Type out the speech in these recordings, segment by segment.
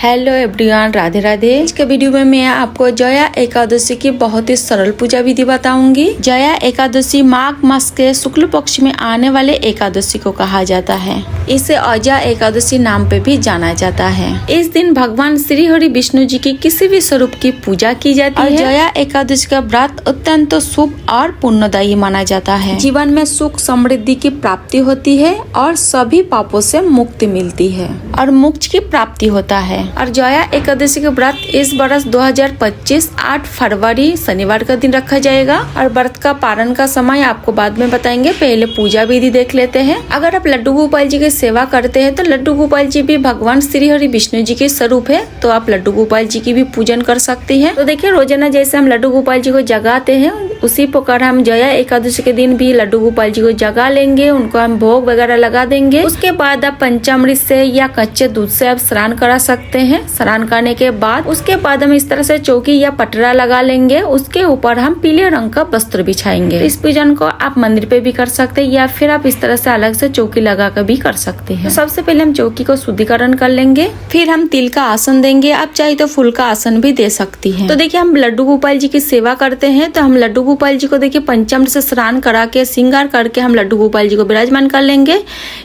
Hello everyone, Radhe Radhe. आज के video में मैं आपको जया एकादशी की बहुत ही सरल पूजा विधि बताऊंगी। जया एकादशी माघ मास के शुक्ल पक्ष में आने वाले एकादशी को कहा जाता है। इसे अजया एकादशी नाम पे भी जाना जाता है। इस दिन भगवान श्री हरि विष्णु जी की किसी भी स्वरूप की पूजा की जाती है। जया एकादशी का व्रत अत्यंत शुभ और पुण्यदायी माना जाता है। जीवन में सुख समृद्धि की प्राप्ति होती है और सभी पापों से मुक्ति मिलती है और मोक्ष की प्राप्ति होता है। और जया एकादशी का व्रत इस वर्ष 2025 8 फरवरी शनिवार का दिन रखा जाएगा और व्रत का पारण का समय आपको बाद में बताएंगे। पहले पूजा विधि देख लेते हैं। अगर आप लड्डू गोपाल जी की सेवा करते हैं तो लड्डू गोपाल जी भी भगवान श्री हरि विष्णु जी के स्वरूप है, तो आप लड्डू गोपाल जी की भी पूजन कर सकती हैं। तो देखिए, रोजाना जैसे हम लड्डू गोपाल जी को जगाते हैं उसी प्रकार हम जया एकादशी के दिन भी लड्डू गोपाल जी को जगा लेंगे, उनको हम भोग वगैरह लगा देंगे। उसके बाद आप पंचामृत से या कच्चे दूध से आप स्नान करा सकते हैं। स्नान करने के बाद उसके बाद हम इस तरह से चौकी या पटरा लगा लेंगे, उसके ऊपर हम पीले रंग का वस्त्र बिछाएंगे। इस पूजन को आप मंदिर पे भी कर सकते हैं या फिर आप इस तरह से अलग से चौकी लगा कर भी कर सकते हैं। तो सबसे पहले हम चौकी को शुद्धिकरण कर लेंगे, फिर हम तिल का आसन देंगे। आप चाहे तो फूल का आसन भी दे सकती हैं। तो देखिए, हम लड्डू गोपाल जी की सेवा करते हैं तो हम लड्डू गोपाल जी को देखिए पंचामृत से स्नान करा के श्रृंगार करके हम लड्डू गोपाल जी को विराजमान कर लेंगे,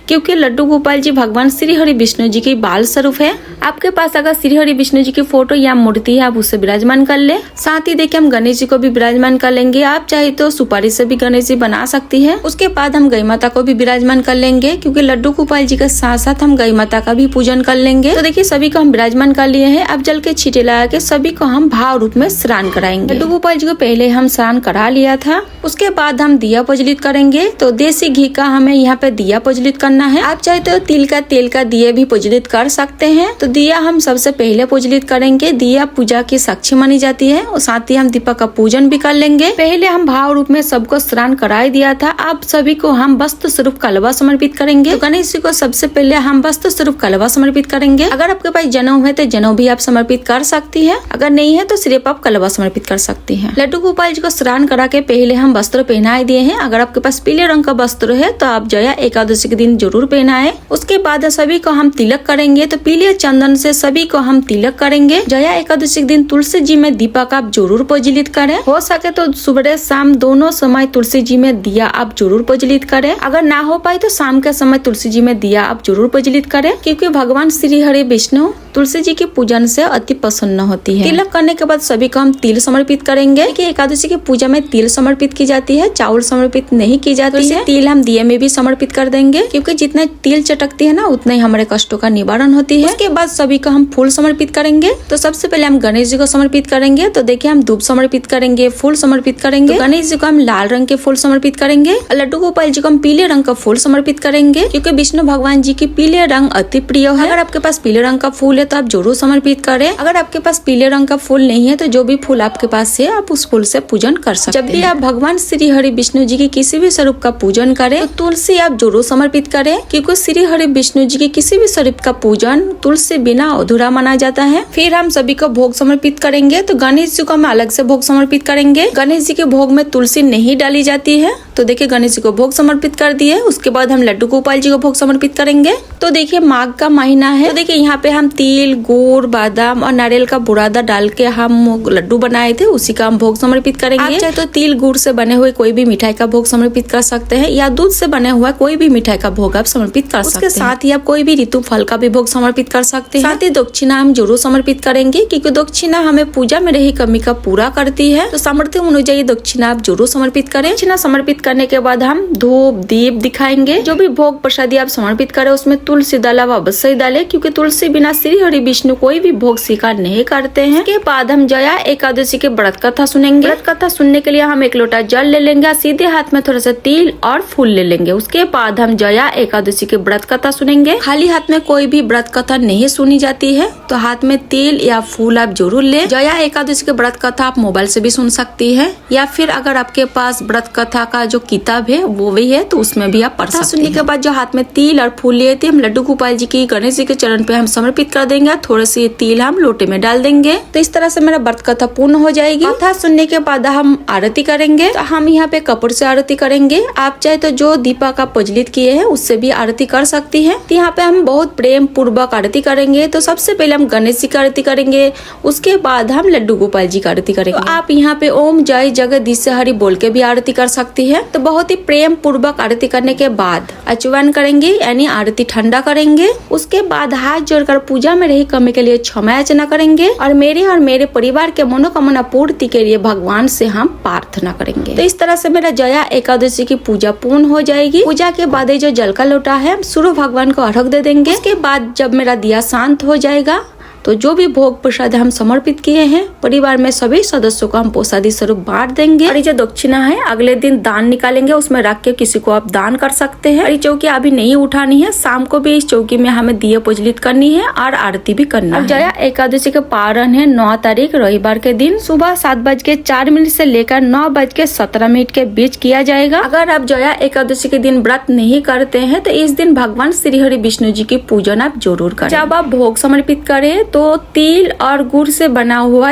क्योंकि लड्डू गोपाल जी भगवान श्री हरि विष्णु जी की बाल स्वरूप है। आपके पास अगर श्री हरि विष्णु जी की फोटो या मूर्ति है आप उसे विराजमान कर ले। साथ ही देखिए, हम गणेश जी को भी विराजमान कर लेंगे। आप चाहे तो सुपारी से भी गणेश जी बना सकती है। उसके बाद हम गाय माता को भी विराजमान कर लेंगे, क्योंकि लड्डू गोपाल जी के साथ साथ हम गाय माता का भी पूजन कर लेंगे। तो देखिए, सभी को हम विराजमान कर लिए हैं। अब जल के छींटे लगा के सभी को हम भाव रूप में स्नान कराएंगे। लड्डू गोपाल जी को पहले हम स्नान करा लिया था। उसके बाद हम दिया प्रज्वलित करेंगे। तो देसी घी का हमें यहाँ पे दिया प्रज्वलित करना है। आप चाहे तो तिल का तेल का दिया भी प्रज्वलित कर सकते हैं। तो दिया हम सबसे पहले प्रज्वलित करेंगे। दिया पूजा की साक्षी मानी जाती है और साथ ही हम दीपक का पूजन भी कर लेंगे। पहले हम भाव रूप में सबको स्नान कराई दिया था। आप सभी को हम वस्त्र स्वरूप कलवा समर्पित करेंगे। तो गणेश जी को सबसे पहले हम वस्त्र स्वरूप कलवा समर्पित करेंगे। अगर आपके पास जनेऊ है तो जनेऊ भी आप समर्पित कर सकती है, अगर नहीं है तो सिर्फ आप कलवा समर्पित कर सकती है। लड्डू गोपाल जी को स्नान करा के पहले हम वस्त्र पहनाए दिए हैं। अगर आपके पास पीले रंग का वस्त्र है तो आप जया एकादशी के दिन जरूर पहनाए। उसके बाद सभी को हम तिलक करेंगे। तो पीले चंदन से सभी को हम तिलक करेंगे। जया एकादशी के दिन तुलसी जी में दीपक आप जरूर प्रज्वलित करें। हो सके तो सुबह शाम दोनों समय तुलसी जी में दिया आप जरूर प्रज्वलित करें। अगर ना हो पाए तो शाम के समय तुलसी जी में दिया आप जरूर प्रज्वलित करें, क्योंकि भगवान श्री हरि विष्णु तुलसी जी के पूजन से अति प्रसन्न होती है। तिलक करने के बाद सभी को हम तिल समर्पित करेंगे, कि एकादशी की पूजा में तिल समर्पित की जाती है, चावल समर्पित नहीं की जाती है। तिल हम दिए में भी समर्पित कर देंगे, क्योंकि जितना तिल चटकती है ना उतना ही हमारे कष्टों का निवारण होती है। उसके बाद सभी को हम फूल समर्पित करेंगे। तो सबसे पहले हम गणेश जी को समर्पित करेंगे। तो देखिए, हम धूप समर्पित करेंगे, फूल समर्पित करेंगे। तो गणेश जी को हम लाल रंग के फूल समर्पित करेंगे और लड्डू गोपाल जी को हम पीले रंग का फूल समर्पित करेंगे, क्योंकि विष्णु भगवान जी की पीले रंग अति प्रिय है। अगर आपके पास पीले रंग का फूल है तो आप जरूर समर्पित करें। अगर आपके पास पीले रंग का फूल नहीं है तो जो भी फूल आपके पास है आप उस फूल से पूजन कर सकते हैं। जब भी आप भगवान श्री हरि विष्णु जी की किसी भी स्वरूप का पूजन करें तो तुलसी आप जरूर समर्पित करें, क्योंकि श्री हरि विष्णु जी की किसी भी स्वरूप का पूजन तुलसी बिना अधूरा माना जाता है। फिर हम सभी को भोग समर्पित करेंगे। तो गणेश जी को हम अलग से भोग समर्पित करेंगे। गणेश जी के भोग में तुलसी नहीं डाली जाती है। तो देखिए, गणेश जी को भोग समर्पित कर दिए। उसके बाद हम लड्डू गोपाल जी को भोग समर्पित करेंगे। तो देखिए, माघ का महीना है। तो देखिए, यहाँ पे हम तिल, गुड़, बादाम और नारियल का बुरादा डाल के हम लड्डू बनाए थे, उसी का हम भोग समर्पित करेंगे। आप चाहे तो तिल गुड़ से बने हुए कोई भी मिठाई का भोग समर्पित कर सकते हैं, या दूध से बने हुआ कोई भी मिठाई का भोग आप समर्पित कर सकते हैं। उसके साथ ही आप कोई भी ऋतु फल का भी भोग समर्पित कर सकते हैं। साथ ही दक्षिणा हम जरूर समर्पित करेंगे, क्योंकि दक्षिणा हमें पूजा में रही कमी का पूरा करती है। तो सामर्थ्य अनुযায়ী दक्षिणा आप जरूर समर्पित करें। दक्षिणा समर्पित करने के बाद हम धूप दीप दिखाएंगे। जो भी भोग प्रसादी आप समर्पित करें उसमें तुलसी डाला अवश्य डाले, क्योंकि तुलसी बिना श्री हरि विष्णु कोई भी भोग स्वीकार नहीं करते हैं। इसके बाद हम जया एकादशी के व्रत कथा सुनेंगे। व्रत कथा सुनने के लिए हम एक लोटा जल ले लेंगे, सीधे हाथ में थोड़ा सा तिल और फूल ले लेंगे। उसके बाद हम जया एकादशी के व्रत कथा सुनेंगे। खाली हाथ में कोई भी व्रत कथा नहीं सुनी जाती है, तो हाथ में तिल या फूल आप जरूर ले। जया एकादशी के व्रत कथा आप मोबाइल से भी सुन सकती है, या फिर अगर आपके पास व्रत कथा का जो किताब है वो भी है तो उसमें भी आप पढ़ सकते हैं। सुनने के बाद जो हाथ में तिल और फूल लिए थे हम लड्डू गोपाल जी की गणेश जी के चरण पे हम समर्पित कर देंगे। थोड़े से तिल हम लोटे में डाल देंगे। तो इस तरह से मेरा व्रत कथा पूर्ण हो जाएगी। कथा सुनने के बाद हम आरती करेंगे। तो हम यहाँ पे कपूर से आरती करेंगे। आप चाहे तो जो दीपक का प्रज्वलित किए हैं उससे भी आरती कर सकती है। तो यहाँ पे हम बहुत प्रेम पूर्वक आरती करेंगे। तो सबसे पहले हम गणेश जी की आरती करेंगे, उसके बाद हम लड्डू गोपाल जी की आरती करेंगे। तो आप यहाँ पे ओम जय जगदीश हरि बोल के भी आरती कर सकती है। तो बहुत ही प्रेम पूर्वक आरती करने के बाद आचमन करेंगे, यानी आरती ठंडा करेंगे। उसके बाद हाथ जोड़कर पूजा में रही कमी के लिए क्षमा याचना करेंगे और मेरे परिवार के मनोकामना पूर्ति के लिए भगवान से हम प्रार्थना करेंगे। तो इस तरह से मेरा जया एकादशी की पूजा पूर्ण हो जाएगी। पूजा के बाद जो जल का लोटा है हम सूर्य भगवान को अर्घ दे देंगे। उसके बाद जब मेरा दिया शांत हो जाएगा तो जो भी भोग प्रसाद हम समर्पित किए हैं परिवार में सभी सदस्यों को हम प्रसादी स्वरूप बांट देंगे। और ये जो दक्षिणा है अगले दिन दान निकालेंगे, उसमें रख के किसी को आप दान कर सकते हैं। और ये चौकी अभी नहीं उठानी है, शाम को भी इस चौकी में हमें दिया प्रज्वलित करनी है और आरती भी करना है। जया एकादशी के पारण है 9 तारीख रविवार के दिन सुबह 7:04 से लेकर 9:17 के बीच किया जाएगा। अगर आप जया एकादशी के दिन व्रत नहीं करते हैं तो इस दिन भगवान श्री हरि विष्णु जी की पूजन आप जरूर करें। जब आप भोग समर्पित करें तो तिल और गुड़ से बना हुआ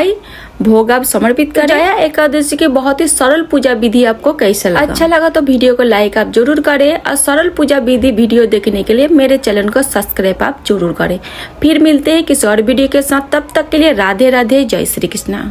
भोग आप समर्पित करें। जया एकादशी की बहुत ही सरल पूजा विधि आपको कैसा लगा? अच्छा लगा तो वीडियो को लाइक आप जरूर करें और सरल पूजा विधि वीडियो देखने के लिए मेरे चैनल को सब्सक्राइब आप जरूर करें। फिर मिलते हैं किसी और वीडियो के साथ, तब तक के लिए राधे राधे, जय श्री कृष्णा।